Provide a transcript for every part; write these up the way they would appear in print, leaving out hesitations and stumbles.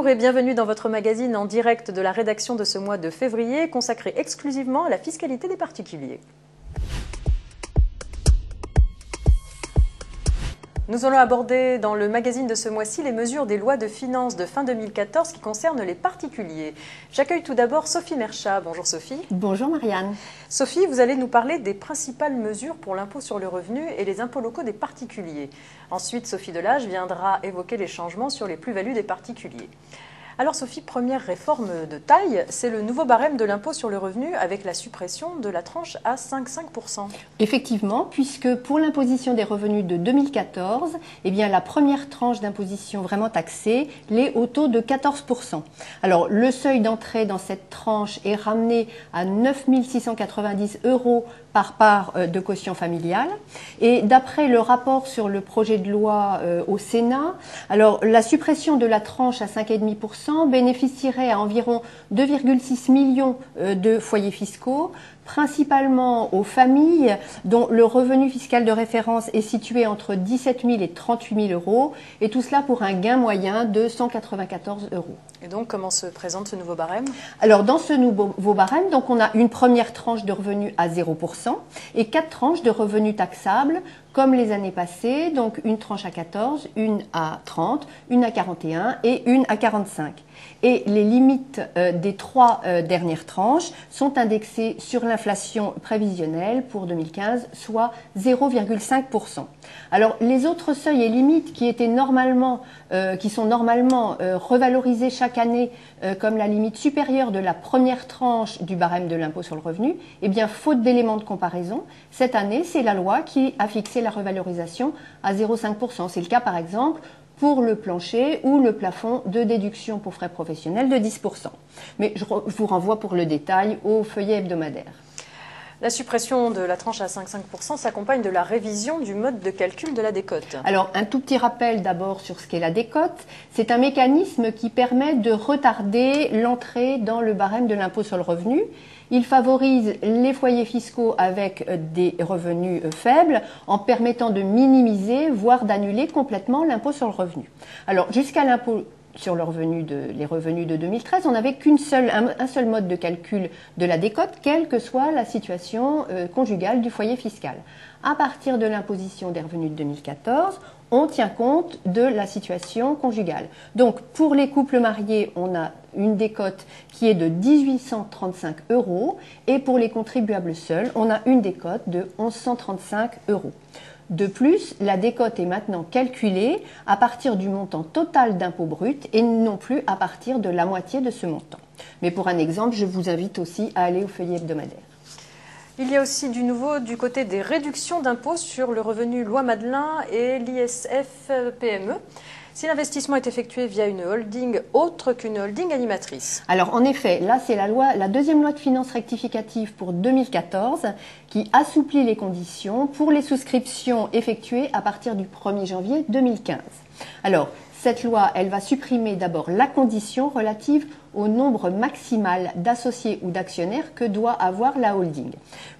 Bonjour et bienvenue dans votre magazine en direct de la rédaction de ce mois de février, consacré exclusivement à la fiscalité des particuliers. Nous allons aborder dans le magazine de ce mois-ci les mesures des lois de finances de fin 2014 qui concernent les particuliers. J'accueille tout d'abord Sophie Merchat. Bonjour Sophie. Bonjour Marianne. Sophie, vous allez nous parler des principales mesures pour l'impôt sur le revenu et les impôts locaux des particuliers. Ensuite, Sophie Delage viendra évoquer les changements sur les plus-values des particuliers. Alors Sophie, première réforme de taille, c'est le nouveau barème de l'impôt sur le revenu avec la suppression de la tranche à 5,5%. Effectivement, puisque pour l'imposition des revenus de 2014, eh bien, la première tranche d'imposition vraiment taxée l'est au taux de 14%. Alors le seuil d'entrée dans cette tranche est ramené à 9 690 € par part de quotient familial. Et d'après le rapport sur le projet de loi au Sénat, alors la suppression de la tranche à 5,5% bénéficierait à environ 2,6 millions de foyers fiscaux, principalement aux familles dont le revenu fiscal de référence est situé entre 17 000 et 38 000 €, et tout cela pour un gain moyen de 194 €. Et donc, comment se présente ce nouveau barème? Alors, dans ce nouveau barème, donc, on a une première tranche de revenus à 0% et 4 tranches de revenus taxables, comme les années passées, donc une tranche à 14, une à 30, une à 41 et une à 45. Et les limites des 3 dernières tranches sont indexées sur l'inflation prévisionnelle pour 2015, soit 0,5%. Alors, les autres seuils et limites qui sont normalement revalorisés chaque année comme la limite supérieure de la première tranche du barème de l'impôt sur le revenu, eh bien, faute d'éléments de comparaison, cette année, c'est la loi qui a fixé la revalorisation à 0,5%. C'est le cas, par exemple, pour le plancher ou le plafond de déduction pour frais professionnels de 10%. Mais je vous renvoie pour le détail au feuillet hebdomadaire. La suppression de la tranche à 5,5% s'accompagne de la révision du mode de calcul de la décote. Alors, un tout petit rappel d'abord sur ce qu'est la décote. C'est un mécanisme qui permet de retarder l'entrée dans le barème de l'impôt sur le revenu. Il favorise les foyers fiscaux avec des revenus faibles en permettant de minimiser, voire d'annuler complètement l'impôt sur le revenu. Alors, jusqu'à l'impôt sur les revenus de 2013, on n'avait un seul mode de calcul de la décote, quelle que soit la situation conjugale du foyer fiscal. À partir de l'imposition des revenus de 2014, on tient compte de la situation conjugale. Donc, pour les couples mariés, on a une décote qui est de 1 835 € et pour les contribuables seuls, on a une décote de 1 135 €. De plus, la décote est maintenant calculée à partir du montant total d'impôt brut et non plus à partir de la moitié de ce montant. Mais pour un exemple, je vous invite aussi à aller au feuillet hebdomadaire. Il y a aussi du nouveau du côté des réductions d'impôts sur le revenu loi Madelin et l'ISF-PME. Si l'investissement est effectué via une holding autre qu'une holding animatrice. Alors en effet, là c'est la deuxième loi de finances rectificative pour 2014 qui assouplit les conditions pour les souscriptions effectuées à partir du 1er janvier 2015. Alors, cette loi, elle va supprimer d'abord la condition relative au nombre maximal d'associés ou d'actionnaires que doit avoir la holding.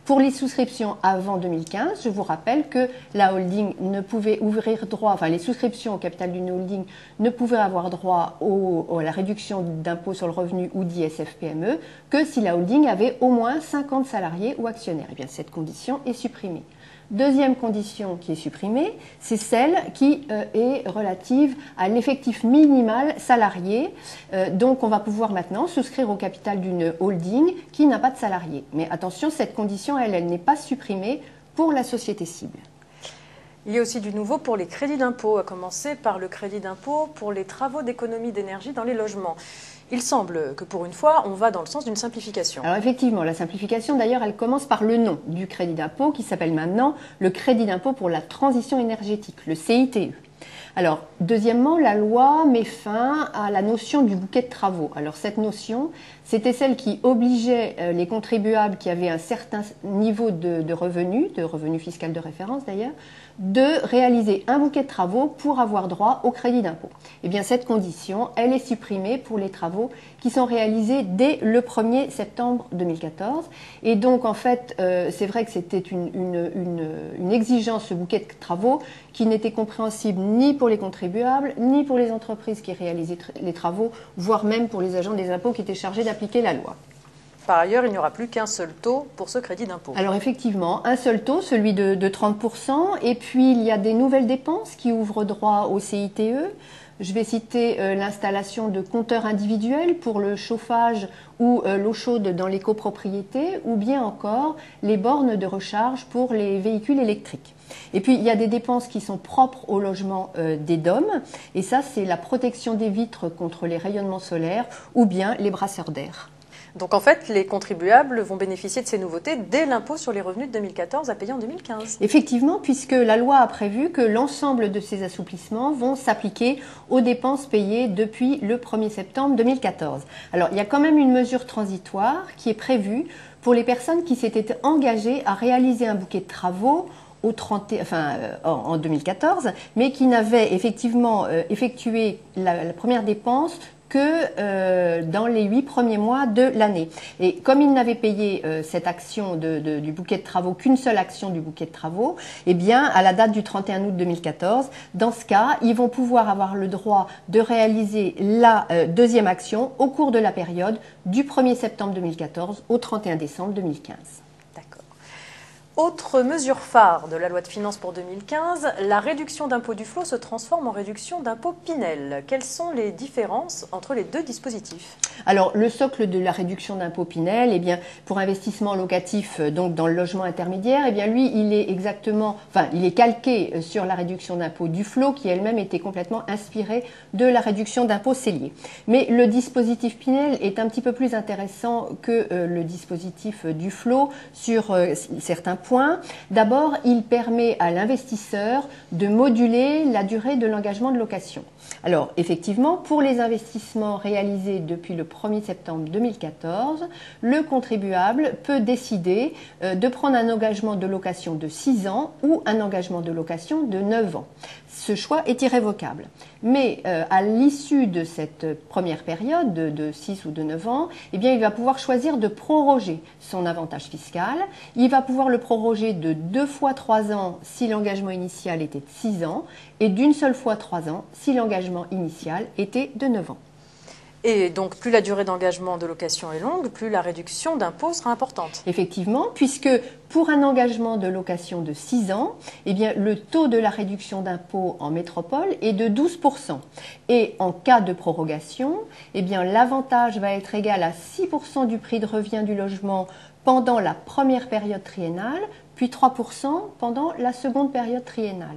Pour les souscriptions avant 2015, je vous rappelle que la holding ne pouvait ouvrir droit, les souscriptions au capital d'une holding ne pouvaient avoir droit à la réduction d'impôt sur le revenu ou d'ISF-PME que si la holding avait au moins 50 salariés ou actionnaires. Eh bien, cette condition est supprimée. Deuxième condition qui est supprimée, c'est celle qui est relative à l'effectif minimal salarié. Donc, on va pouvoir maintenant souscrire au capital d'une holding qui n'a pas de salariés. Mais attention, cette condition, elle n'est pas supprimée pour la société cible. Il y a aussi du nouveau pour les crédits d'impôt, à commencer par le crédit d'impôt pour les travaux d'économie d'énergie dans les logements. Il semble que pour une fois, on va dans le sens d'une simplification. Alors effectivement, la simplification d'ailleurs, elle commence par le nom du crédit d'impôt qui s'appelle maintenant le crédit d'impôt pour la transition énergétique, le CITE. Alors, deuxièmement, la loi met fin à la notion du bouquet de travaux. Alors, cette notion, c'était celle qui obligeait les contribuables qui avaient un certain niveau de revenus fiscal de référence d'ailleurs, de réaliser un bouquet de travaux pour avoir droit au crédit d'impôt. Eh bien, cette condition, elle est supprimée pour les travaux qui sont réalisés dès le 1er septembre 2014. Et donc, en fait, c'est vrai que c'était une exigence, ce bouquet de travaux, qui n'était compréhensible ni pour les contribuables, ni pour les entreprises qui réalisaient les travaux, voire même pour les agents des impôts qui étaient chargés d'appliquer la loi. Par ailleurs, il n'y aura plus qu'un seul taux pour ce crédit d'impôt. Alors effectivement, un seul taux, celui de 30%, et puis il y a des nouvelles dépenses qui ouvrent droit au CITE. Je vais citer l'installation de compteurs individuels pour le chauffage ou l'eau chaude dans les copropriétés, ou bien encore les bornes de recharge pour les véhicules électriques. Et puis, il y a des dépenses qui sont propres au logement des DOM, et ça, c'est la protection des vitres contre les rayonnements solaires ou bien les brasseurs d'air. Donc en fait, les contribuables vont bénéficier de ces nouveautés dès l'impôt sur les revenus de 2014 à payer en 2015. Effectivement, puisque la loi a prévu que l'ensemble de ces assouplissements vont s'appliquer aux dépenses payées depuis le 1er septembre 2014. Alors, il y a quand même une mesure transitoire qui est prévue pour les personnes qui s'étaient engagées à réaliser un bouquet de travaux en 2014, mais qui n'avaient effectivement effectué la première dépense que dans les 8 premiers mois de l'année. Et comme ils n'avaient payé cette action du bouquet de travaux qu'une seule action du bouquet de travaux, eh bien, à la date du 31 août 2014, dans ce cas, ils vont pouvoir avoir le droit de réaliser la deuxième action au cours de la période du 1er septembre 2014 au 31 décembre 2015. Autre mesure phare de la loi de finances pour 2015, la réduction d'impôt du flot se transforme en réduction d'impôt Pinel. Quelles sont les différences entre les deux dispositifs? Alors, le socle de la réduction d'impôt Pinel, eh bien, pour investissement locatif donc dans le logement intermédiaire, eh bien, lui, il est calqué sur la réduction d'impôt du flot qui elle-même était complètement inspirée de la réduction d'impôt cellier. Mais le dispositif Pinel est un petit peu plus intéressant que le dispositif du flot sur certains points. D'abord, il permet à l'investisseur de moduler la durée de l'engagement de location. Alors, effectivement, pour les investissements réalisés depuis le 1er septembre 2014, le contribuable peut décider de prendre un engagement de location de 6 ans ou un engagement de location de 9 ans. Ce choix est irrévocable. Mais à l'issue de cette première période de 6 ou de 9 ans, eh bien, il va pouvoir choisir de proroger son avantage fiscal. Il va pouvoir le proroger de 2 fois 3 ans si l'engagement initial était de 6 ans et d'une seule fois 3 ans si l'engagement initial était de 9 ans. Et donc, plus la durée d'engagement de location est longue, plus la réduction d'impôt sera importante. Effectivement, puisque pour un engagement de location de 6 ans, eh bien, le taux de la réduction d'impôt en métropole est de 12%. Et en cas de prorogation, eh bien, l'avantage va être égal à 6% du prix de revient du logement pendant la première période triennale, puis 3% pendant la seconde période triennale.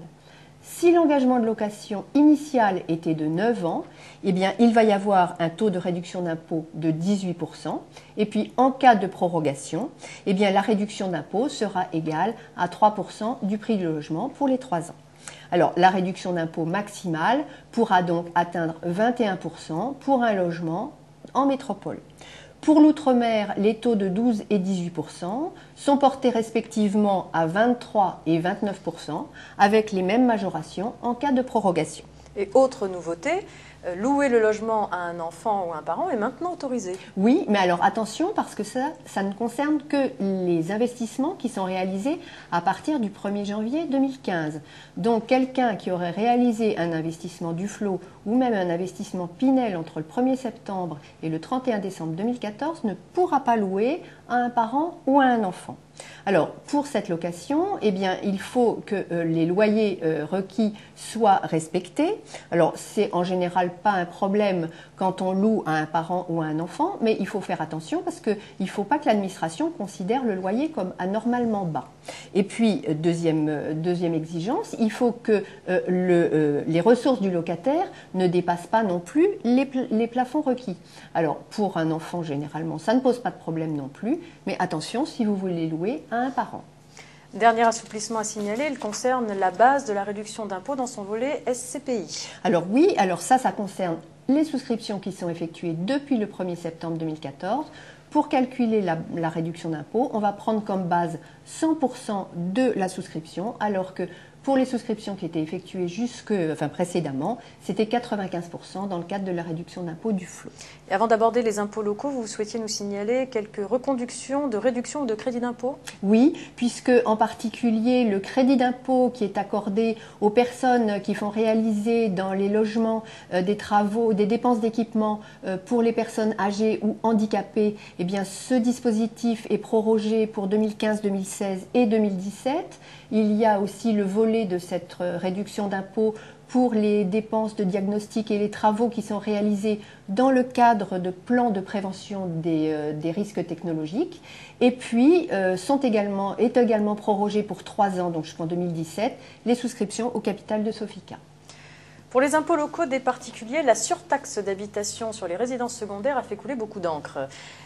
Si l'engagement de location initial était de 9 ans, eh bien, il va y avoir un taux de réduction d'impôt de 18%. Et puis, en cas de prorogation, eh bien, la réduction d'impôt sera égale à 3% du prix du logement pour les 3 ans. Alors, la réduction d'impôt maximale pourra donc atteindre 21% pour un logement en métropole. Pour l'outre-mer, les taux de 12 et 18% sont portés respectivement à 23 et 29%, avec les mêmes majorations en cas de prorogation. Et autre nouveauté, louer le logement à un enfant ou un parent est maintenant autorisé. Oui, mais alors attention parce que ça ne concerne que les investissements qui sont réalisés à partir du 1er janvier 2015. Donc quelqu'un qui aurait réalisé un investissement du flot ou même un investissement Pinel entre le 1er septembre et le 31 décembre 2014 ne pourra pas louer à un parent ou à un enfant. Alors, pour cette location, eh bien, il faut que les loyers requis soient respectés. Alors, c'est en général pas un problème quand on loue à un parent ou à un enfant, mais il faut faire attention parce qu'il ne faut pas que l'administration considère le loyer comme anormalement bas. Et puis, deuxième exigence, il faut que les ressources du locataire ne dépassent pas non plus les plafonds requis. Alors, pour un enfant, généralement, ça ne pose pas de problème non plus, mais attention si vous voulez louer à un parent. Dernier assouplissement à signaler, il concerne la base de la réduction d'impôt dans son volet SCPI. Alors oui, alors ça concerne les souscriptions qui sont effectuées depuis le 1er septembre 2014. Pour calculer la réduction d'impôt, on va prendre comme base 100% de la souscription, alors que Pour les souscriptions qui étaient effectuées précédemment, c'était 95% dans le cadre de la réduction d'impôt du flot. Et avant d'aborder les impôts locaux, vous souhaitiez nous signaler quelques reconductions de réduction ou de crédit d'impôt? Oui, puisque en particulier le crédit d'impôt qui est accordé aux personnes qui font réaliser dans les logements des travaux, des dépenses d'équipement pour les personnes âgées ou handicapées, eh bien ce dispositif est prorogé pour 2015, 2016 et 2017. Il y a aussi le volet de cette réduction d'impôt pour les dépenses de diagnostic et les travaux qui sont réalisés dans le cadre de plans de prévention des risques technologiques. Et puis, est également prorogé pour 3 ans, donc jusqu'en 2017, les souscriptions au capital de Sofica. Pour les impôts locaux des particuliers, la surtaxe d'habitation sur les résidences secondaires a fait couler beaucoup d'encre.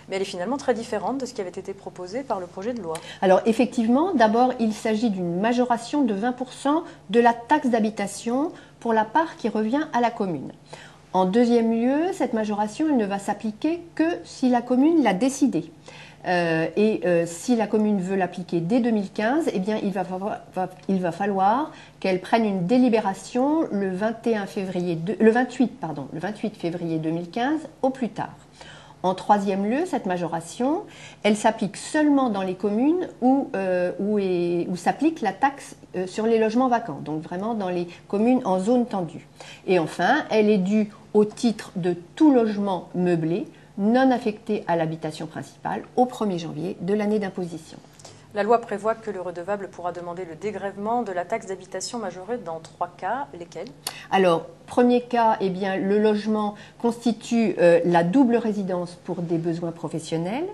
Mais elle est finalement très différente de ce qui avait été proposé par le projet de loi. Alors effectivement, d'abord, il s'agit d'une majoration de 20% de la taxe d'habitation pour la part qui revient à la commune. En deuxième lieu, cette majoration elle ne va s'appliquer que si la commune l'a décidé. Si la commune veut l'appliquer dès 2015, eh bien, il va falloir qu'elle prenne une délibération le 28 février 2015 au plus tard. En troisième lieu, cette majoration, elle s'applique seulement dans les communes où s'applique la taxe sur les logements vacants, donc vraiment dans les communes en zone tendue. Et enfin, elle est due au titre de tout logement meublé, non affecté à l'habitation principale au 1er janvier de l'année d'imposition. La loi prévoit que le redevable pourra demander le dégrèvement de la taxe d'habitation majorée dans 3 cas. Lesquels? Alors, premier cas, eh bien, le logement constitue la double résidence pour des besoins professionnels.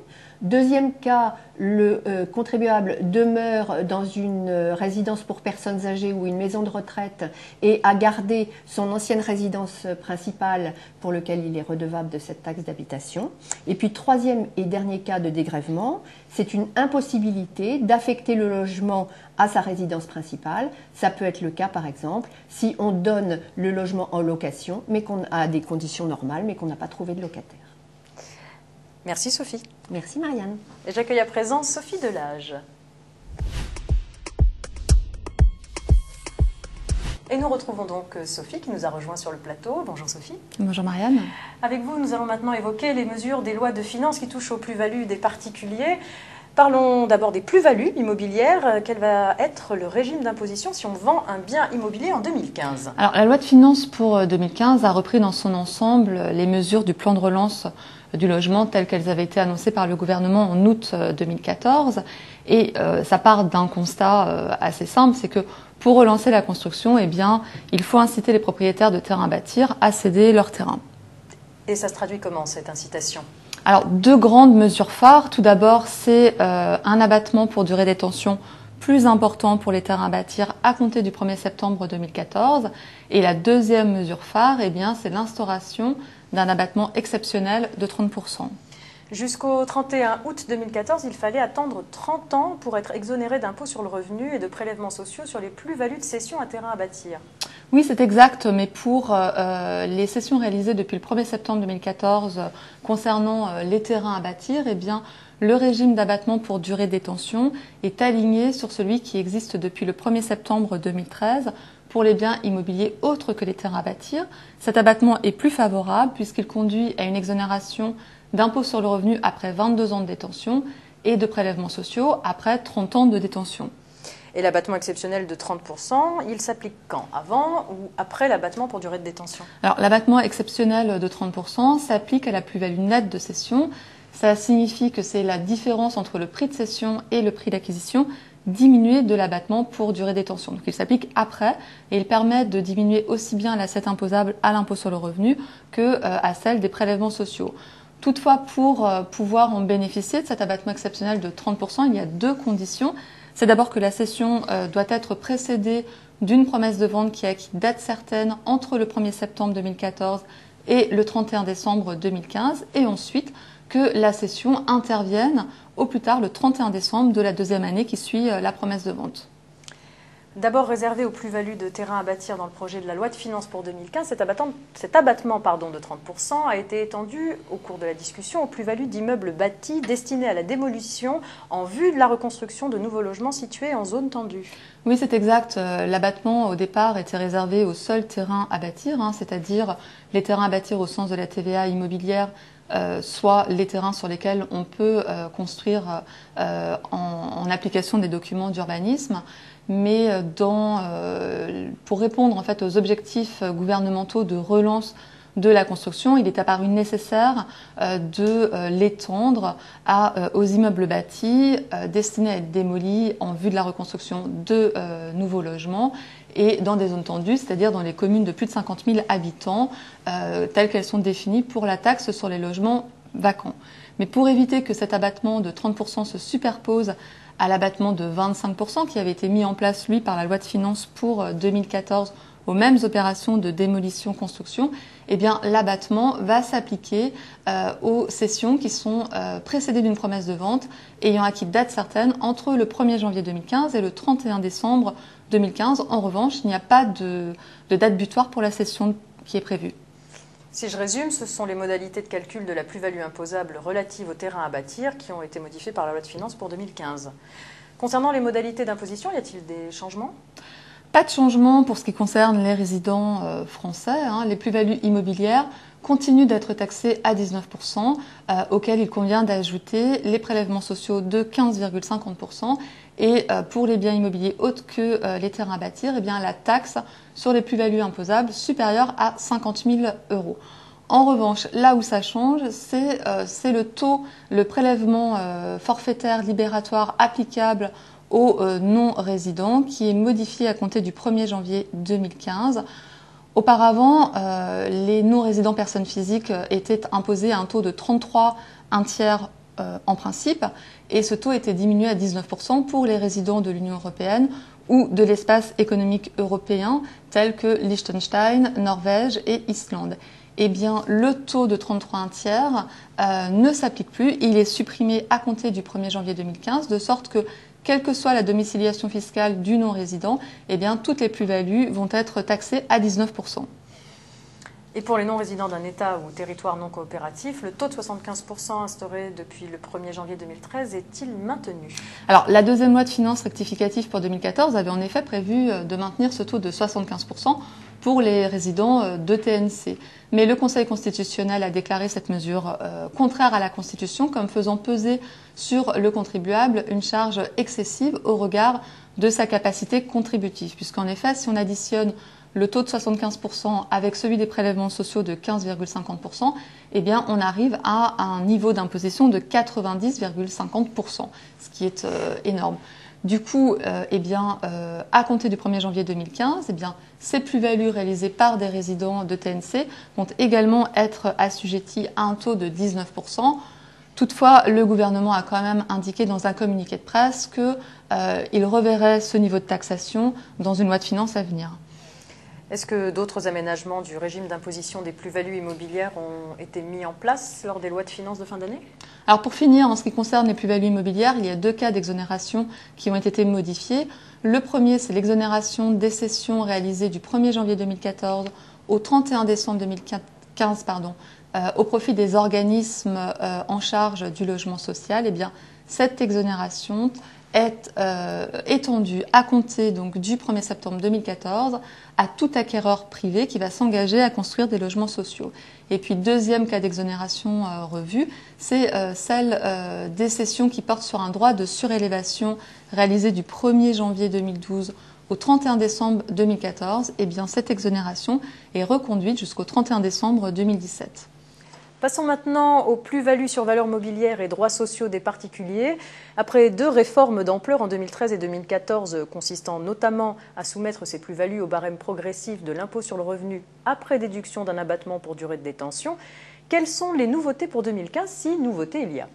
Deuxième cas, le contribuable demeure dans une résidence pour personnes âgées ou une maison de retraite et a gardé son ancienne résidence principale pour lequel il est redevable de cette taxe d'habitation. Et puis, troisième et dernier cas de dégrèvement, c'est une impossibilité d'affecter le logement à sa résidence principale. Ça peut être le cas, par exemple, si on donne le logement en location, mais qu'on a des conditions normales, mais qu'on n'a pas trouvé de locataire. Merci Sophie. Merci Marianne. Et j'accueille à présent Sophie Delage. Et nous retrouvons donc Sophie qui nous a rejoint sur le plateau. Bonjour Sophie. Bonjour Marianne. Avec vous, nous allons maintenant évoquer les mesures des lois de finances qui touchent aux plus-values des particuliers. Parlons d'abord des plus-values immobilières. Quel va être le régime d'imposition si on vend un bien immobilier en 2015? Alors, la loi de finances pour 2015 a repris dans son ensemble les mesures du plan de relance du logement telles qu'elles avaient été annoncées par le gouvernement en août 2014. Et ça part d'un constat assez simple, c'est que pour relancer la construction, eh bien, il faut inciter les propriétaires de terrains à bâtir à céder leur terrain. Et ça se traduit comment, cette incitation? Alors, 2 grandes mesures phares. Tout d'abord, c'est un abattement pour durée des tensions plus important pour les terrains à bâtir à compter du 1er septembre 2014. Et la deuxième mesure phare, eh bien, c'est l'instauration d'un abattement exceptionnel de 30%. Jusqu'au 31 août 2014, il fallait attendre 30 ans pour être exonéré d'impôts sur le revenu et de prélèvements sociaux sur les plus-values de cession à terrain à bâtir. Oui, c'est exact, mais pour les cessions réalisées depuis le 1er septembre 2014 concernant les terrains à bâtir, eh bien, le régime d'abattement pour durée de détention est aligné sur celui qui existe depuis le 1er septembre 2013 pour les biens immobiliers autres que les terrains à bâtir. Cet abattement est plus favorable puisqu'il conduit à une exonération d'impôt sur le revenu après 22 ans de détention et de prélèvements sociaux après 30 ans de détention. Et l'abattement exceptionnel de 30%, il s'applique quand? Avant ou après l'abattement pour durée de détention? Alors, l'abattement exceptionnel de 30% s'applique à la plus-value nette de cession. Ça signifie que c'est la différence entre le prix de cession et le prix d'acquisition diminué de l'abattement pour durée de détention. Donc, il s'applique après et il permet de diminuer aussi bien l'assiette imposable à l'impôt sur le revenu que à celle des prélèvements sociaux. Toutefois, pour pouvoir en bénéficier de cet abattement exceptionnel de 30%, il y a 2 conditions. C'est d'abord que la cession doit être précédée d'une promesse de vente qui a acquis date certaine entre le 1er septembre 2014 et le 31 décembre 2015, et ensuite que la cession intervienne au plus tard le 31 décembre de la 2e année qui suit la promesse de vente. D'abord réservé aux plus-values de terrain à bâtir dans le projet de la loi de finances pour 2015, cet abattement de 30% a été étendu au cours de la discussion aux plus-values d'immeubles bâtis destinés à la démolition en vue de la reconstruction de nouveaux logements situés en zone tendue. Oui, c'est exact. L'abattement, au départ, était réservé aux seuls terrains à bâtir, c'est-à-dire les terrains à bâtir au sens de la TVA immobilière, soit les terrains sur lesquels on peut construire en application des documents d'urbanisme. Mais pour répondre en fait aux objectifs gouvernementaux de relance de la construction, il est apparu nécessaire de l'étendre aux immeubles bâtis destinés à être démolis en vue de la reconstruction de nouveaux logements et dans des zones tendues, c'est-à-dire dans les communes de plus de 50 000 habitants, telles qu'elles sont définies pour la taxe sur les logements vacants. Mais pour éviter que cet abattement de 30% se superpose à l'abattement de 25% qui avait été mis en place, lui, par la loi de finances pour 2014 aux mêmes opérations de démolition-construction, eh bien, l'abattement va s'appliquer aux cessions qui sont précédées d'une promesse de vente ayant acquis date certaine entre le 1er janvier 2015 et le 31 décembre 2015. En revanche, il n'y a pas de date butoir pour la cession qui est prévue. Si je résume, ce sont les modalités de calcul de la plus-value imposable relative au terrain à bâtir qui ont été modifiées par la loi de finances pour 2015. Concernant les modalités d'imposition, y a-t-il des changements ? Pas de changement pour ce qui concerne les résidents français. Les plus-values immobilières continuent d'être taxées à 19%, auxquels il convient d'ajouter les prélèvements sociaux de 15,50%. Et pour les biens immobiliers autres que les terrains à bâtir, eh bien, la taxe sur les plus-values imposables supérieure à 50 000 €. En revanche, là où ça change, c'est le taux, le prélèvement forfaitaire libératoire applicable aux non-résidents qui est modifié à compter du 1er janvier 2015. Auparavant, les non-résidents personnes physiques étaient imposés à un taux de 33 1/3 en principe, et ce taux était diminué à 19% pour les résidents de l'Union européenne ou de l'espace économique européen tels que Liechtenstein, Norvège et Islande. Eh bien, le taux de 33 1/3 ne s'applique plus, il est supprimé à compter du 1er janvier 2015, de sorte que quelle que soit la domiciliation fiscale du non-résident, eh bien, toutes les plus-values vont être taxées à 19%. Et pour les non-résidents d'un État ou territoire non coopératif, le taux de 75% instauré depuis le 1er janvier 2013 est-il maintenu ? Alors, la deuxième loi de finances rectificative pour 2014 avait en effet prévu de maintenir ce taux de 75% pour les résidents de TNC. Mais le Conseil constitutionnel a déclaré cette mesure contraire à la Constitution comme faisant peser sur le contribuable une charge excessive au regard de sa capacité contributive. Puisqu'en effet, si on additionne le taux de 75% avec celui des prélèvements sociaux de 15,50%, eh bien, on arrive à un niveau d'imposition de 90,50%, ce qui est énorme. Du coup, à compter du 1er janvier 2015, ces plus-values réalisées par des résidents de TNC vont également être assujetties à un taux de 19%. Toutefois, le gouvernement a quand même indiqué dans un communiqué de presse qu'il reverrait ce niveau de taxation dans une loi de finances à venir. Est-ce que d'autres aménagements du régime d'imposition des plus-values immobilières ont été mis en place lors des lois de finances de fin d'année ? Alors pour finir, en ce qui concerne les plus-values immobilières, il y a 2 cas d'exonération qui ont été modifiés. Le premier, c'est l'exonération des cessions réalisées du 1er janvier 2014 au 31 décembre 2015 au profit des organismes en charge du logement social. Eh bien, cette exonération est étendue à compter donc du 1er septembre 2014 à tout acquéreur privé qui va s'engager à construire des logements sociaux. Et puis, deuxième cas d'exonération revu, c'est celle des cessions qui portent sur un droit de surélévation réalisé du 1er janvier 2012 au 31 décembre 2014. Eh bien, cette exonération est reconduite jusqu'au 31 décembre 2017. Passons maintenant aux plus-values sur valeurs mobilières et droits sociaux des particuliers. Après 2 réformes d'ampleur en 2013 et 2014, consistant notamment à soumettre ces plus-values au barème progressif de l'impôt sur le revenu après déduction d'un abattement pour durée de détention, quelles sont les nouveautés pour 2015, si nouveautés il y a ?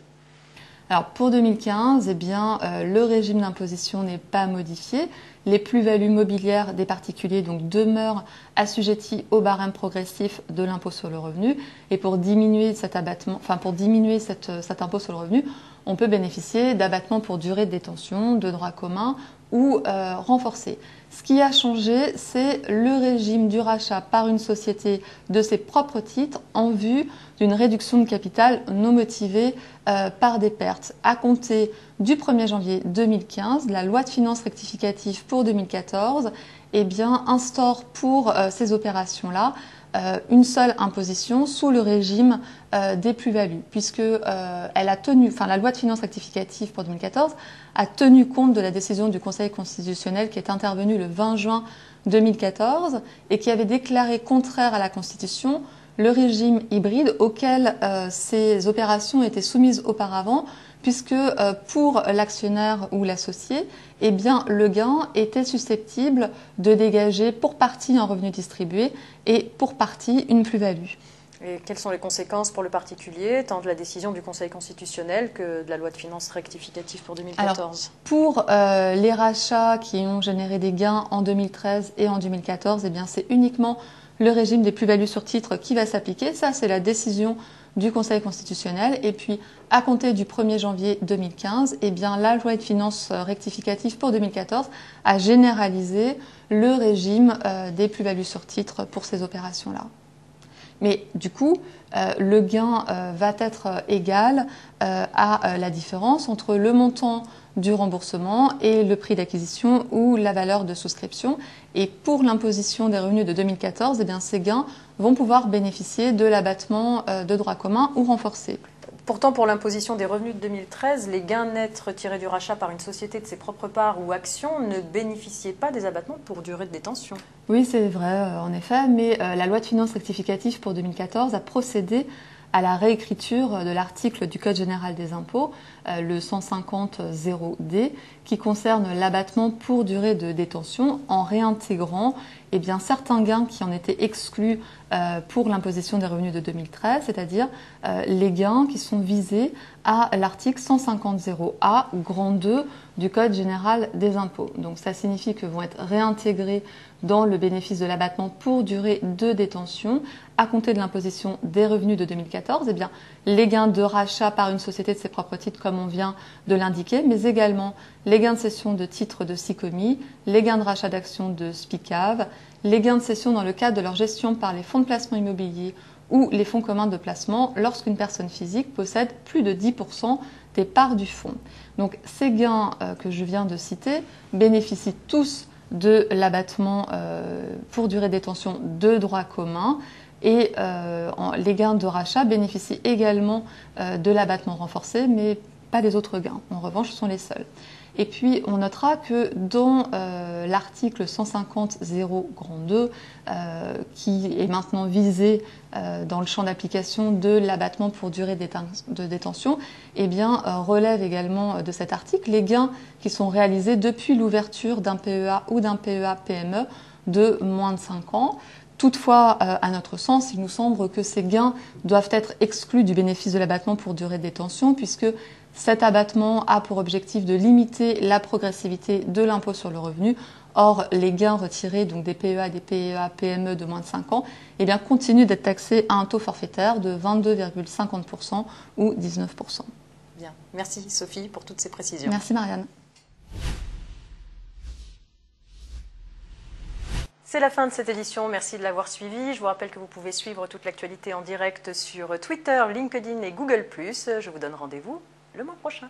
Alors pour 2015, le régime d'imposition n'est pas modifié. Les plus-values mobilières des particuliers demeurent assujetties au barème progressif de l'impôt sur le revenu. Et pour diminuer cet abattement, cet impôt sur le revenu, on peut bénéficier d'abattements pour durée de détention, de droit commun ou renforcé. Ce qui a changé, c'est le régime du rachat par une société de ses propres titres en vue d'une réduction de capital non motivée par des pertes. À compter du 1er janvier 2015, la loi de finances rectificative pour 2014 instaure pour ces opérations-là une seule imposition sous le régime des plus-values, puisque la loi de finances rectificative pour 2014 a tenu compte de la décision du Conseil constitutionnel qui est intervenue le 20 juin 2014 et qui avait déclaré contraire à la Constitution le régime hybride auquel ces opérations étaient soumises auparavant, puisque pour l'actionnaire ou l'associé, le gain était susceptible de dégager pour partie un revenu distribué et pour partie une plus-value. Et quelles sont les conséquences pour le particulier, tant de la décision du Conseil constitutionnel que de la loi de finances rectificative pour 2014? Alors, pour les rachats qui ont généré des gains en 2013 et en 2014, c'est uniquement le régime des plus-values sur titre qui va s'appliquer. Ça, c'est la décision du Conseil constitutionnel. Et puis, à compter du 1er janvier 2015, la loi de finances rectificative pour 2014 a généralisé le régime des plus-values sur titre pour ces opérations-là. Mais du coup, le gain va être égal à la différence entre le montant du remboursement et le prix d'acquisition ou la valeur de souscription. Et pour l'imposition des revenus de 2014, ces gains vont pouvoir bénéficier de l'abattement de droit commun ou renforcé. Pourtant, pour l'imposition des revenus de 2013, les gains nets retirés du rachat par une société de ses propres parts ou actions ne bénéficiaient pas des abattements pour durée de détention. Oui, c'est vrai, en effet, mais la loi de finances rectificative pour 2014 a procédé à la réécriture de l'article du Code général des impôts, le 150.0D, qui concerne l'abattement pour durée de détention en réintégrant certains gains qui en étaient exclus pour l'imposition des revenus de 2013, c'est-à-dire les gains qui sont visés à l'article 150.0A, grand 2 du Code général des impôts. Donc ça signifie que vont être réintégrés dans le bénéfice de l'abattement pour durée de détention à compter de l'imposition des revenus de 2014, les gains de rachat par une société de ses propres titres, comme on vient de l'indiquer, mais également les gains de cession de titres de SICOMI, les gains de rachat d'actions de SPICAV, les gains de cession dans le cadre de leur gestion par les fonds de placement immobilier ou les fonds communs de placement lorsqu'une personne physique possède plus de 10% des parts du fonds. Donc ces gains que je viens de citer bénéficient tous de l'abattement pour durée de détention de droit commun et les gains de rachat bénéficient également de l'abattement renforcé, mais pas des autres gains. En revanche, ce sont les seuls. Et puis, on notera que dans l'article 150.0 grand 2, qui est maintenant visé dans le champ d'application de l'abattement pour durée de détention, relève également de cet article les gains qui sont réalisés depuis l'ouverture d'un PEA ou d'un PEA-PME de moins de 5 ans. Toutefois, à notre sens, il nous semble que ces gains doivent être exclus du bénéfice de l'abattement pour durée de détention, puisque cet abattement a pour objectif de limiter la progressivité de l'impôt sur le revenu. Or, les gains retirés donc des PEA et des PEA-PME de moins de 5 ans continuent d'être taxés à un taux forfaitaire de 22,50% ou 19%. Bien. Merci Sophie pour toutes ces précisions. Merci Marianne. C'est la fin de cette édition, merci de l'avoir suivi. Je vous rappelle que vous pouvez suivre toute l'actualité en direct sur Twitter, LinkedIn et Google+. Je vous donne rendez-vous le mois prochain.